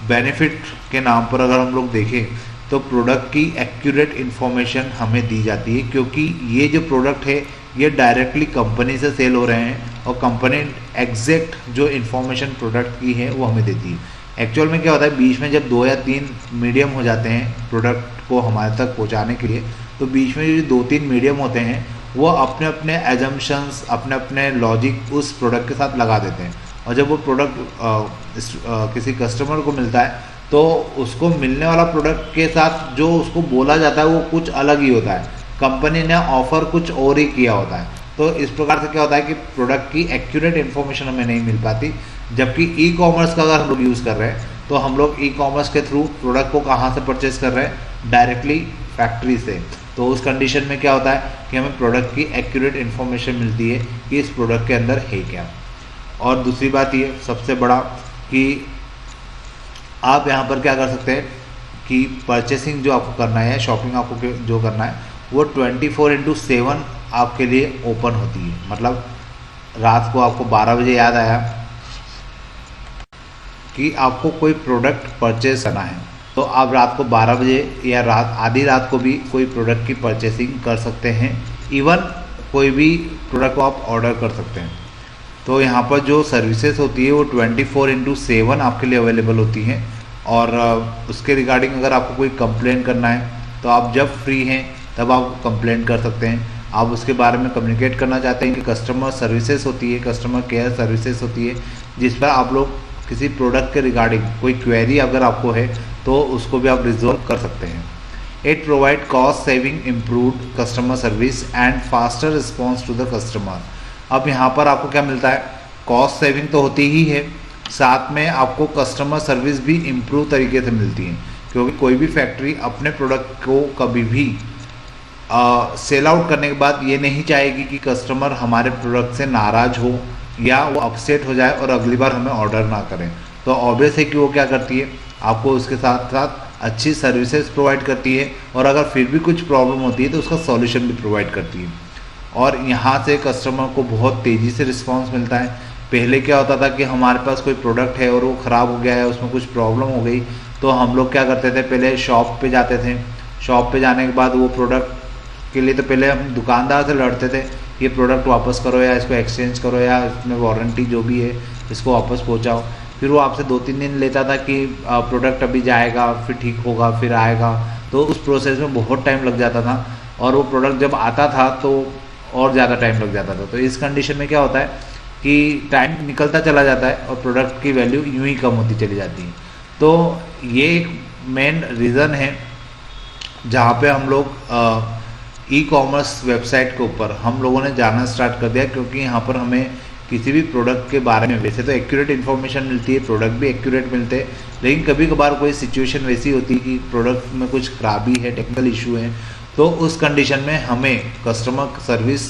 बेनिफिट के नाम पर अगर हम लोग देखें तो प्रोडक्ट की एक्यूरेट इन्फॉर्मेशन हमें दी जाती है, क्योंकि ये जो प्रोडक्ट है ये डायरेक्टली कंपनी से सेल हो रहे हैं और कंपनी एग्जैक्ट जो इन्फॉर्मेशन प्रोडक्ट की है वो हमें देती है। एक्चुअल में क्या होता है, बीच में जब 2 या 3 मीडियम हो जाते हैं प्रोडक्ट को हमारे तक पहुंचाने के लिए, तो बीच में जो 2-3 मीडियम होते हैं वो अपने अपने एजम्पशंस, अपने अपने लॉजिक उस प्रोडक्ट के साथ लगा देते हैं, और जब वो प्रोडक्ट किसी कस्टमर को मिलता है तो उसको मिलने वाला प्रोडक्ट के साथ जो उसको बोला जाता है वो कुछ अलग ही होता है, कंपनी ने ऑफर कुछ और ही किया होता है। तो इस प्रकार से क्या होता है कि प्रोडक्ट की एक्यूरेट इन्फॉर्मेशन हमें नहीं मिल पाती। जबकि ई कॉमर्स का अगर हम लोग यूज़ कर रहे हैं तो हम लोग ई कॉमर्स के थ्रू प्रोडक्ट को कहाँ से परचेज कर रहे हैं, डायरेक्टली फैक्ट्री से। तो उस कंडीशन में क्या होता है कि हमें प्रोडक्ट की एक्यूरेट इन्फॉर्मेशन मिलती है कि इस प्रोडक्ट के अंदर है क्या। और दूसरी बात ये सबसे बड़ा कि आप यहाँ पर क्या कर सकते हैं कि परचेसिंग जो आपको करना है, शॉपिंग आपको जो करना है वो 24/7 आपके लिए ओपन होती है। मतलब रात को आपको 12 बजे याद आया कि आपको कोई प्रोडक्ट परचेज करना है तो आप रात को 12 बजे या आधी रात को भी कोई प्रोडक्ट की परचेसिंग कर सकते हैं। इवन कोई भी प्रोडक्ट को आप ऑर्डर कर सकते हैं। तो यहाँ पर जो सर्विसेज होती है वो 24/7 आपके लिए अवेलेबल होती हैं। और उसके रिगार्डिंग अगर आपको कोई कंप्लेन करना है तो आप जब फ्री हैं तब आप कंप्लेंट कर सकते हैं। आप उसके बारे में कम्युनिकेट करना चाहते हैं कि कस्टमर सर्विसेज होती है, कस्टमर केयर सर्विसेज होती है, जिस पर आप लोग किसी प्रोडक्ट के रिगार्डिंग कोई क्वेरी अगर आपको है तो उसको भी आप रिजॉल्व कर सकते हैं। It provide cost saving, improved customer service and faster response to the customer. अब यहाँ पर आपको क्या मिलता है, कॉस्ट सेविंग तो होती ही है, साथ में आपको कस्टमर सर्विस भी इम्प्रूव तरीके से मिलती है, क्योंकि कोई भी फैक्ट्री अपने प्रोडक्ट को कभी भी सेल आउट करने के बाद ये नहीं चाहेगी कि कस्टमर हमारे प्रोडक्ट से नाराज़ हो या वो अपसेट हो जाए और अगली बार हमें ऑर्डर ना करें। तो ऑब्वियस है कि वो क्या करती है, आपको उसके साथ साथ अच्छी सर्विसेज प्रोवाइड करती है, और अगर फिर भी कुछ प्रॉब्लम होती है तो उसका सॉल्यूशन भी प्रोवाइड करती है। और यहाँ से कस्टमर को बहुत तेज़ी से रिस्पांस मिलता है। पहले क्या होता था कि हमारे पास कोई प्रोडक्ट है और वो ख़राब हो गया है, उसमें कुछ प्रॉब्लम हो गई, तो हम लोग क्या करते थे, पहले शॉप पे जाते थे। शॉप पे जाने के बाद वो प्रोडक्ट के लिए तो पहले हम दुकानदार से लड़ते थे, ये प्रोडक्ट वापस करो या इसको एक्सचेंज करो या इसमें वारंटी जो भी है इसको वापस पहुँचाओ। फिर वो आपसे 2-3 दिन लेता था कि प्रोडक्ट अभी जाएगा, फिर ठीक होगा, फिर आएगा। तो उस प्रोसेस में बहुत टाइम लग जाता था, और वो प्रोडक्ट जब आता था तो और ज़्यादा टाइम लग जाता था। तो इस कंडीशन में क्या होता है कि टाइम निकलता चला जाता है और प्रोडक्ट की वैल्यू यूं ही कम होती चली जाती है। तो ये एक मेन रीज़न है जहाँ पे हम लोग ई कॉमर्स वेबसाइट के ऊपर हम लोगों ने जाना स्टार्ट कर दिया, क्योंकि यहाँ पर हमें किसी भी प्रोडक्ट के बारे में वैसे तो एक्यूरेट इन्फॉर्मेशन मिलती है, प्रोडक्ट भी एक्यूरेट मिलते हैं, लेकिन कभी कभार कोई सिचुएशन वैसी होती है कि प्रोडक्ट में कुछ खराबी है, टेक्निकल इशू है, तो उस कंडीशन में हमें कस्टमर सर्विस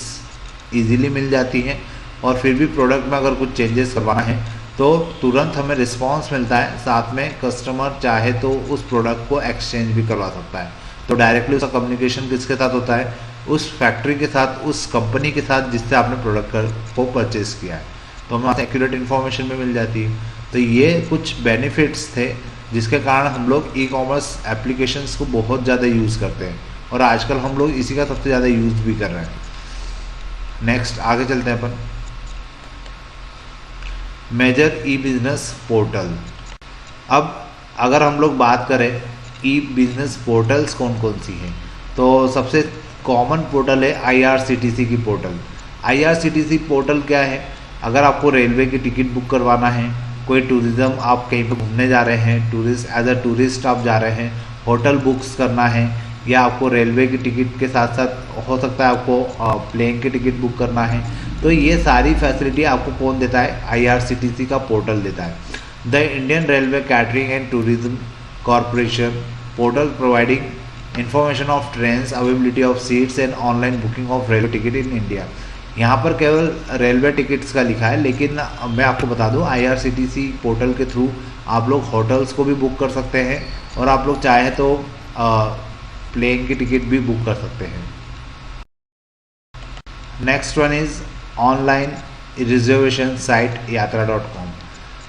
इजीली मिल जाती है। और फिर भी प्रोडक्ट में अगर कुछ चेंजेस करवाना है तो तुरंत हमें रिस्पांस मिलता है, साथ में कस्टमर चाहे तो उस प्रोडक्ट को एक्सचेंज भी करवा सकता है। तो डायरेक्टली उसका कम्युनिकेशन किसके साथ होता है, उस फैक्ट्री के साथ, उस कंपनी के साथ जिससे आपने प्रोडक्ट को परचेज किया है। तो हमें एक्यूरेट इन्फॉर्मेशन भी मिल जाती है। तो ये कुछ बेनिफिट्स थे जिसके कारण हम लोग ई कॉमर्स एप्लीकेशंस को बहुत ज़्यादा यूज़ करते हैं, और आजकल हम लोग इसी का सबसे ज़्यादा यूज़ भी कर रहे हैं। नेक्स्ट आगे चलते हैं अपन। Major e business portal. अब अगर हम लोग बात करें ई बिजनेस पोर्टल्स कौन कौन सी हैं, तो सबसे कॉमन पोर्टल है IRCTC की पोर्टल। IRCTC पोर्टल क्या है, अगर आपको रेलवे की टिकट बुक करवाना है, कोई टूरिज़्म आप कहीं पे घूमने जा रहे हैं, एज अ टूरिस्ट आप जा रहे हैं, होटल बुक्स करना है, या आपको रेलवे की टिकट के साथ साथ हो सकता है आपको प्लेन की टिकट बुक करना है, तो ये सारी फैसिलिटी आपको कौन देता है, IRCTC का पोर्टल देता है। The Indian railway catering and tourism corporation portal providing information of trains, availability of seats and online booking of railway ticket in India. यहाँ पर केवल रेलवे टिकट्स का लिखा है, लेकिन मैं आपको बता दूँ IRCTC पोर्टल के थ्रू आप लोग होटल्स को भी बुक कर सकते हैं, और आप लोग चाहे तो प्लेन की टिकट भी बुक कर सकते हैं। Next one is online reservation site yatra.com.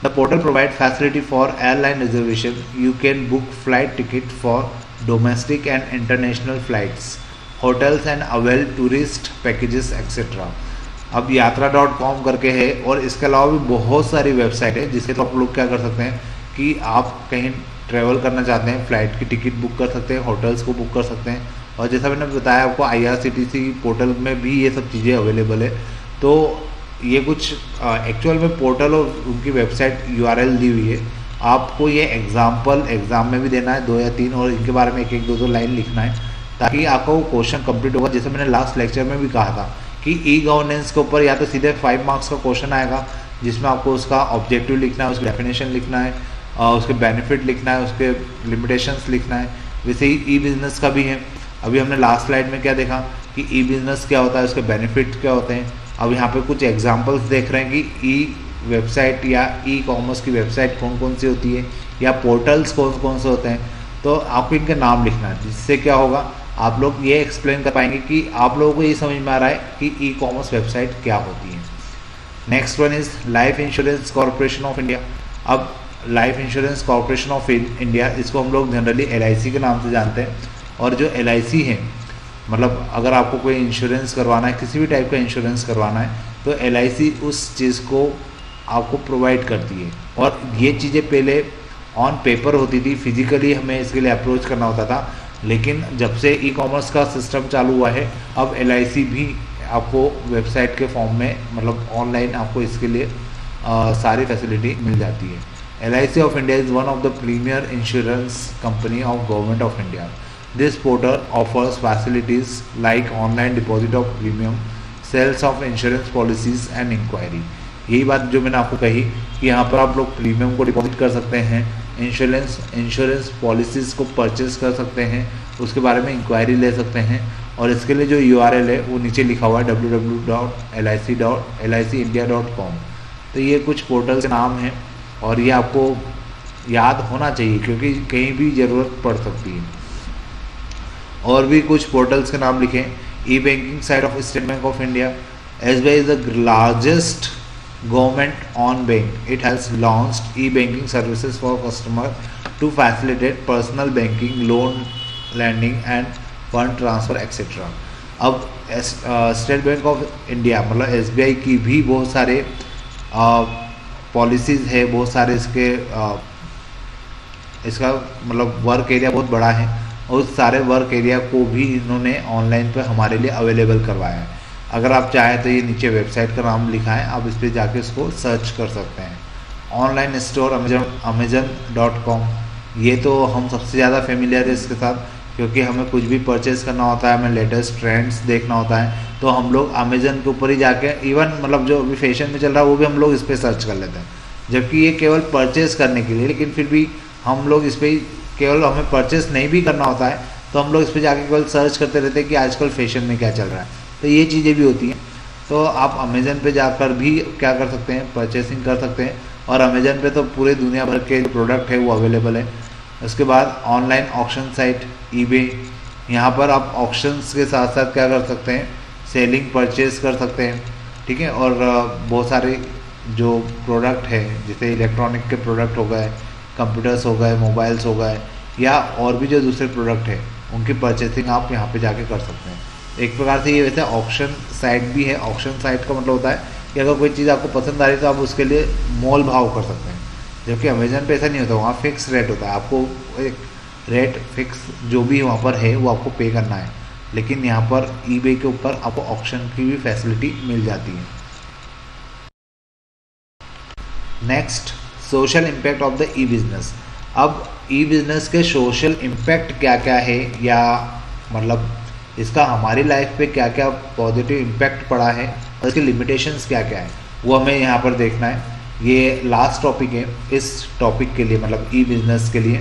The portal provides facility for airline reservation. You can book flight ticket for domestic and international flights, hotels and avail tourist packages etc. अब yatra.com करके है, और इसके अलावा भी बहुत सारी website है जिससे तो आप लोग क्या कर सकते हैं कि आप कहीं ट्रैवल करना चाहते हैं, फ़्लाइट की टिकट बुक कर सकते हैं, होटल्स को बुक कर सकते हैं, और जैसा मैंने बताया आपको IRCTC पोर्टल में भी ये सब चीज़ें अवेलेबल है। तो ये कुछ एक्चुअल में पोर्टल और उनकी वेबसाइट URL दी हुई है। आपको ये एग्ज़ाम में भी देना है 2 या 3, और इनके बारे में 1-1, 2-2 लाइन लिखना है, ताकि आपका वो क्वेश्चन कंप्लीट होगा। जैसे मैंने लास्ट लेक्चर में भी कहा था कि ई गवर्नेंस के ऊपर या तो सीधे 5 मार्क्स का क्वेश्चन आएगा, जिसमें आपको उसका ऑब्जेक्टिव लिखना है, उसकी डेफिनेशन लिखना है, उसके बेनिफिट लिखना है, उसके लिमिटेशंस लिखना है। वैसे ही ई बिज़नेस का भी है। अभी हमने लास्ट स्लाइड में क्या देखा कि ई बिज़नेस क्या होता है, उसके बेनिफिट क्या होते हैं। अब यहाँ पे कुछ एग्जांपल्स देख रहे हैं कि ई वेबसाइट या ई कॉमर्स की वेबसाइट कौन कौन सी होती है, या पोर्टल्स कौन कौन से होते हैं। तो आपको इनके नाम लिखना है, जिससे क्या होगा, आप लोग ये एक्सप्लेन कर पाएंगे कि आप लोगों को ये समझ में आ रहा है कि ई कॉमर्स वेबसाइट क्या होती है। Next one is Life Insurance Corporation of India. अब Life Insurance Corporation of India, इसको हम लोग जनरली LIC के नाम से जानते हैं। और जो LIC है, मतलब अगर आपको कोई इंश्योरेंस करवाना है, किसी भी टाइप का इंश्योरेंस करवाना है, तो LIC उस चीज़ को आपको प्रोवाइड करती है। और ये चीज़ें पहले ऑन पेपर होती थी, फिजिकली हमें इसके लिए अप्रोच करना होता था, लेकिन जब से ई कॉमर्स का सिस्टम चालू हुआ है, अब LIC भी आपको वेबसाइट के फॉर्म में, मतलब ऑनलाइन आपको इसके लिए सारी फैसिलिटी मिल जाती है। LIC of India is one of the premier insurance company of Government of India. This portal offers facilities like online deposit of premium, sales of insurance policies and enquiry. यही बात जो मैंने आपको कही कि यहाँ पर आप लोग प्रीमियम को डिपॉजिट कर सकते हैं, इंश्योरेंस पॉलिसीज़ को परचेज कर सकते हैं, उसके बारे में इंक्वायरी ले सकते हैं। और इसके लिए जो URL है वो नीचे लिखा हुआ है www.licindia.com। तो ये कुछ पोर्टल के नाम हैं और ये आपको याद होना चाहिए क्योंकि कहीं भी ज़रूरत पड़ सकती है। और भी कुछ पोर्टल्स के नाम लिखें। E banking site of State Bank of India. SBI is the largest government owned bank. It has launched e-banking services for customer to facilitate personal banking, loan lending and fund transfer etc. अब state Bank of India मतलब SBI की भी बहुत सारे policies है, बहुत सारे इसका मतलब वर्क एरिया बहुत बड़ा है और उस सारे वर्क एरिया को भी इन्होंने ऑनलाइन पर हमारे लिए अवेलेबल करवाया है। अगर आप चाहें तो ये नीचे वेबसाइट का नाम लिखा है, आप इस पर जाके इसको सर्च कर सकते हैं। ऑनलाइन स्टोर अमेजन.com, ये तो हम सबसे ज़्यादा फेमिलियर है इसके साथ क्योंकि हमें कुछ भी परचेज करना होता है, हमें लेटेस्ट ट्रेंड्स देखना होता है तो हम लोग अमेजन के ऊपर ही जाके इवन मतलब जो अभी फैशन में चल रहा है वो भी हम लोग इस पर सर्च कर लेते हैं, जबकि ये केवल परचेज करने के लिए, लेकिन फिर भी हम लोग इस पर केवल हमें परचेज नहीं भी करना होता है तो हम लोग इस पर जाके केवल सर्च करते रहते हैं कि आजकल फैशन में क्या चल रहा है। तो ये चीज़ें भी होती हैं। तो आप अमेज़न पे जाकर भी क्या कर सकते हैं, परचेसिंग कर सकते हैं। और अमेज़न पे तो पूरे दुनिया भर के प्रोडक्ट है वो अवेलेबल है। उसके बाद ऑनलाइन ऑक्शन साइट ईबे, यहाँ पर आप ऑक्शंस के साथ साथ क्या कर सकते हैं, सेलिंग परचेज कर सकते हैं, ठीक है। और बहुत सारे जो प्रोडक्ट है जैसे इलेक्ट्रॉनिक के प्रोडक्ट हो गए, कंप्यूटर्स हो गए, मोबाइल्स हो गए या और भी जो दूसरे प्रोडक्ट है उनकी परचेसिंग आप यहाँ पे जाके कर सकते हैं। एक प्रकार से ये वैसे ऑक्शन साइट भी है। ऑक्शन साइट का मतलब होता है कि अगर कोई चीज़ आपको पसंद आ रही तो आप उसके लिए मोल भाव कर सकते हैं, जबकि अमेजन पे ऐसा नहीं होता, वहाँ फिक्स रेट होता है। आपको एक रेट फिक्स जो भी वहाँ पर है वो आपको पे करना है, लेकिन यहाँ पर ईबे के ऊपर आपको ऑक्शन की भी फैसिलिटी मिल जाती है। Next, social impact of the E business. अब ई बिज़नेस के सोशल इम्पैक्ट क्या क्या है या मतलब इसका हमारी लाइफ पे क्या क्या पॉजिटिव इम्पैक्ट पड़ा है और इसके लिमिटेशंस क्या क्या है वो हमें यहाँ पर देखना है। ये लास्ट टॉपिक है इस टॉपिक के लिए, मतलब ई बिज़नेस के लिए।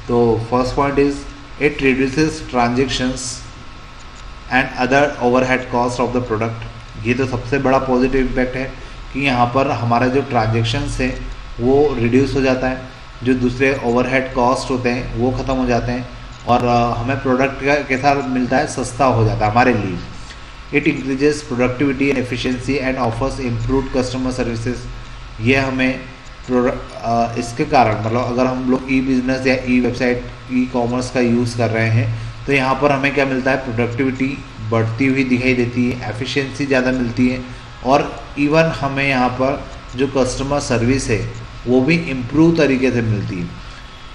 तो first point is it reduces transactions and other overhead cost of the product. ये तो सबसे बड़ा पॉजिटिव इम्पैक्ट है कि यहाँ पर हमारा जो ट्रांजेक्शन्स है वो रिड्यूस हो जाता है, जो दूसरे ओवरहेड कॉस्ट होते हैं वो ख़त्म हो जाते हैं और हमें प्रोडक्ट का कैसा मिलता है, सस्ता हो जाता है हमारे लिए। It increases productivity and efficiency and offers improved customer services. ये हमें इसके कारण मतलब अगर हम लोग ई बिज़नेस या ई वेबसाइट ई कॉमर्स का यूज़ कर रहे हैं तो यहाँ पर हमें क्या मिलता है, प्रोडक्टिविटी बढ़ती हुई दिखाई देती है, एफिशिएंसी ज़्यादा मिलती है और इवन हमें यहाँ पर जो कस्टमर सर्विस है वो भी इम्प्रूव तरीके से मिलती है।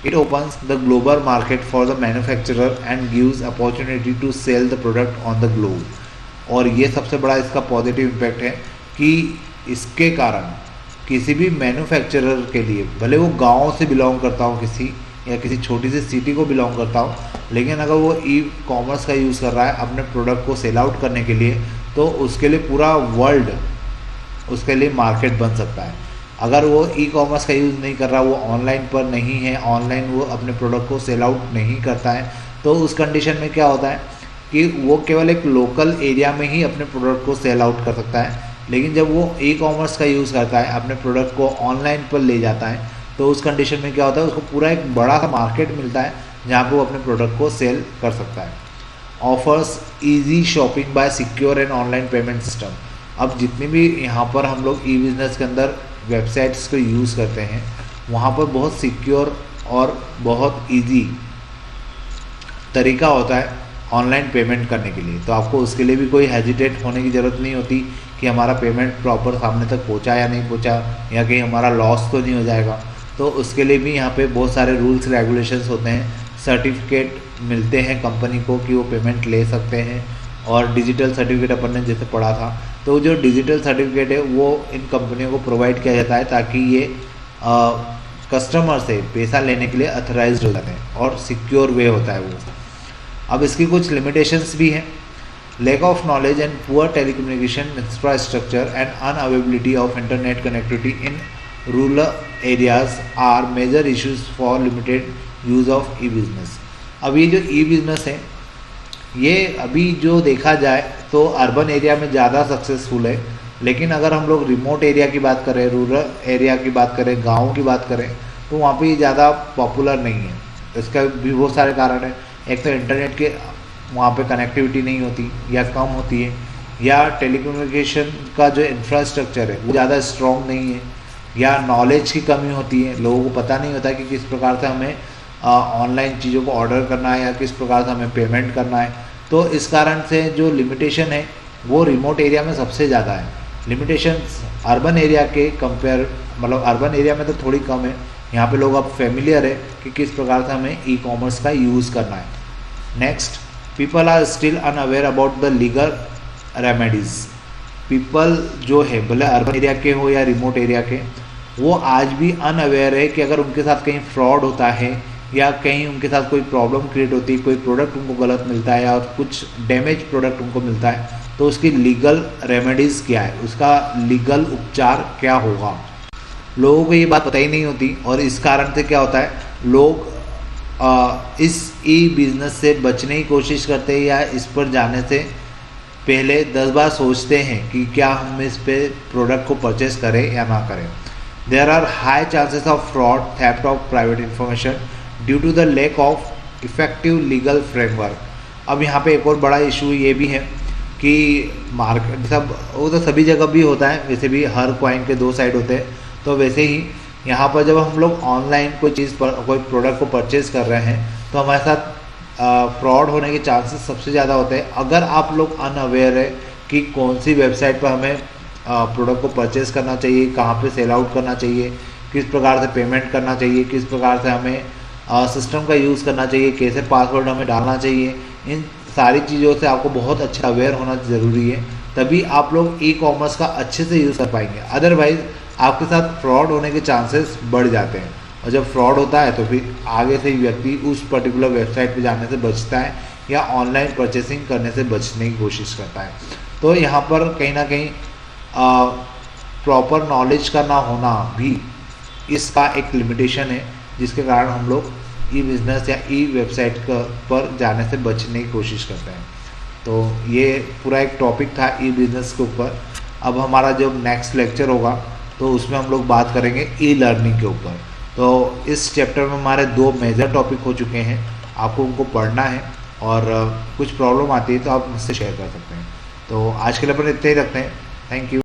It opens the global market for the manufacturer and gives opportunity to sell the product on the globe। और ये सबसे बड़ा इसका पॉजिटिव इम्पैक्ट है कि इसके कारण किसी भी मैन्युफैक्चरर के लिए, भले वो गांव से बिलोंग करता हो किसी या किसी छोटी सी सिटी को बिलोंग करता हो, लेकिन अगर वो ई कॉमर्स का यूज़ कर रहा है अपने प्रोडक्ट को सेल आउट करने के लिए तो उसके लिए पूरा वर्ल्ड उसके लिए मार्केट बन सकता है। अगर वो ई कॉमर्स का यूज़ नहीं कर रहा, वो ऑनलाइन पर नहीं है, ऑनलाइन वो अपने प्रोडक्ट को सेल आउट नहीं करता है, तो उस कंडीशन में क्या होता है कि वो केवल एक लोकल एरिया में ही अपने प्रोडक्ट को सेल आउट कर सकता है। लेकिन जब वो ई कॉमर्स का यूज़ करता है, अपने प्रोडक्ट को ऑनलाइन पर ले जाता है, तो उस कंडीशन में क्या होता है, उसको पूरा एक बड़ा सा मार्केट मिलता है जहाँ पर वो अपने प्रोडक्ट को सेल कर सकता है। Offers easy shopping by secure and online payment system. अब जितनी भी यहाँ पर हम लोग ई बिज़नेस के अंदर वेबसाइट्स को यूज़ करते हैं वहाँ पर बहुत सिक्योर और बहुत इजी तरीका होता है ऑनलाइन पेमेंट करने के लिए। तो आपको उसके लिए भी कोई हेजिटेट होने की ज़रूरत नहीं होती कि हमारा पेमेंट प्रॉपर सामने तक पहुँचा या नहीं पहुँचा या कहीं हमारा लॉस तो नहीं हो जाएगा। तो उसके लिए भी यहाँ पे बहुत सारे रूल्स रेगुलेशंस होते हैं, सर्टिफिकेट मिलते हैं कंपनी को कि वो पेमेंट ले सकते हैं और डिजिटल सर्टिफिकेट अपन ने जैसे पढ़ा था, तो जो डिजिटल सर्टिफिकेट है वो इन कंपनियों को प्रोवाइड किया जाता है ताकि ये कस्टमर से पैसा लेने के लिए अथराइज्ड हो जाते हैं और सिक्योर वे होता है वो। अब इसकी कुछ लिमिटेशंस भी हैं। lack of knowledge and poor telecommunication infrastructure and unavailability of internet connectivity in rural areas are major issues for limited use of e-business. अब ये जो e-business है ये अभी जो देखा जाए तो अर्बन एरिया में ज़्यादा सक्सेसफुल है, लेकिन अगर हम लोग रिमोट एरिया की बात करें, रूरल एरिया की बात करें, गाँव की बात करें, तो वहाँ पे ये ज़्यादा पॉपुलर नहीं है। इसका भी बहुत सारे कारण है। एक तो इंटरनेट के वहाँ पे कनेक्टिविटी नहीं होती या कम होती है, या टेलीकम्युनिकेशन का जो इंफ्रास्ट्रक्चर है वो ज़्यादा स्ट्रॉन्ग नहीं है, या नॉलेज की कमी होती है। लोगों को पता नहीं होता कि किस प्रकार से हमें ऑनलाइन चीज़ों को ऑर्डर करना है या किस प्रकार से हमें पेमेंट करना है। तो इस कारण से जो लिमिटेशन है वो रिमोट एरिया में सबसे ज़्यादा है। लिमिटेशंस अर्बन एरिया के कंपेयर, मतलब अर्बन एरिया में तो थोड़ी कम है। यहाँ पे लोग अब फेमिलियर है कि किस प्रकार से हमें ई कॉमर्स का यूज़ करना है। Next, people are still unaware about the legal remedies. People जो है भले अर्बन एरिया के हो या रिमोट एरिया के, वो आज भी अनअवेयर है कि अगर उनके साथ कहीं फ्रॉड होता है या कहीं उनके साथ कोई प्रॉब्लम क्रिएट होती है, कोई प्रोडक्ट उनको गलत मिलता है या कुछ डैमेज प्रोडक्ट उनको मिलता है, तो उसकी लीगल रेमेडीज़ क्या है, उसका लीगल उपचार क्या होगा। लोगों को ये बात पता ही नहीं होती और इस कारण से क्या होता है, लोग इस ई बिज़नेस से बचने की कोशिश करते हैं या इस पर जाने से पहले 10 बार सोचते हैं कि क्या हम इस पे प्रोडक्ट को परचेस करें या ना करें। There are high chances of fraud, theft of private information due to the lack of effective legal framework. अब यहाँ पे एक और बड़ा इशू ये भी है कि मार्केट सब वो तो सभी जगह भी होता है, वैसे भी हर कॉइन के 2 साइड होते हैं, तो वैसे ही यहाँ पर जब हम लोग ऑनलाइन कोई चीज़ पर कोई प्रोडक्ट को परचेज़ कर रहे हैं तो हमारे साथ फ्रॉड होने के चांसेस सबसे ज़्यादा होते हैं। अगर आप लोग अनअवेयर है कि कौन सी वेबसाइट पर हमें प्रोडक्ट को परचेज़ करना चाहिए, कहाँ पे सेल आउट करना चाहिए, किस प्रकार से पेमेंट करना चाहिए, किस प्रकार से हमें सिस्टम का यूज़ करना चाहिए, कैसे पासवर्ड हमें डालना चाहिए, इन सारी चीज़ों से आपको बहुत अच्छा अवेयर होना ज़रूरी है, तभी आप लोग ई कॉमर्स का अच्छे से यूज़ कर पाएंगे। अदरवाइज़ आपके साथ फ्रॉड होने के चांसेस बढ़ जाते हैं, और जब फ्रॉड होता है तो फिर आगे से व्यक्ति उस पर्टिकुलर वेबसाइट पे जाने से बचता है या ऑनलाइन परचेसिंग करने से बचने की कोशिश करता है। तो यहाँ पर कहीं ना कहीं प्रॉपर नॉलेज का ना होना भी इसका एक लिमिटेशन है, जिसके कारण हम लोग ई बिज़नेस या ई वेबसाइट पर जाने से बचने की कोशिश करते हैं। तो ये पूरा एक टॉपिक था ई बिज़नेस के ऊपर। अब हमारा जब नेक्स्ट लेक्चर होगा तो उसमें हम लोग बात करेंगे ई लर्निंग के ऊपर। तो इस चैप्टर में हमारे 2 मेजर टॉपिक हो चुके हैं, आपको उनको पढ़ना है और कुछ प्रॉब्लम आती है तो आप मुझसे शेयर कर सकते हैं। तो आज के लिए अपन इतने ही रखते हैं। Thank you.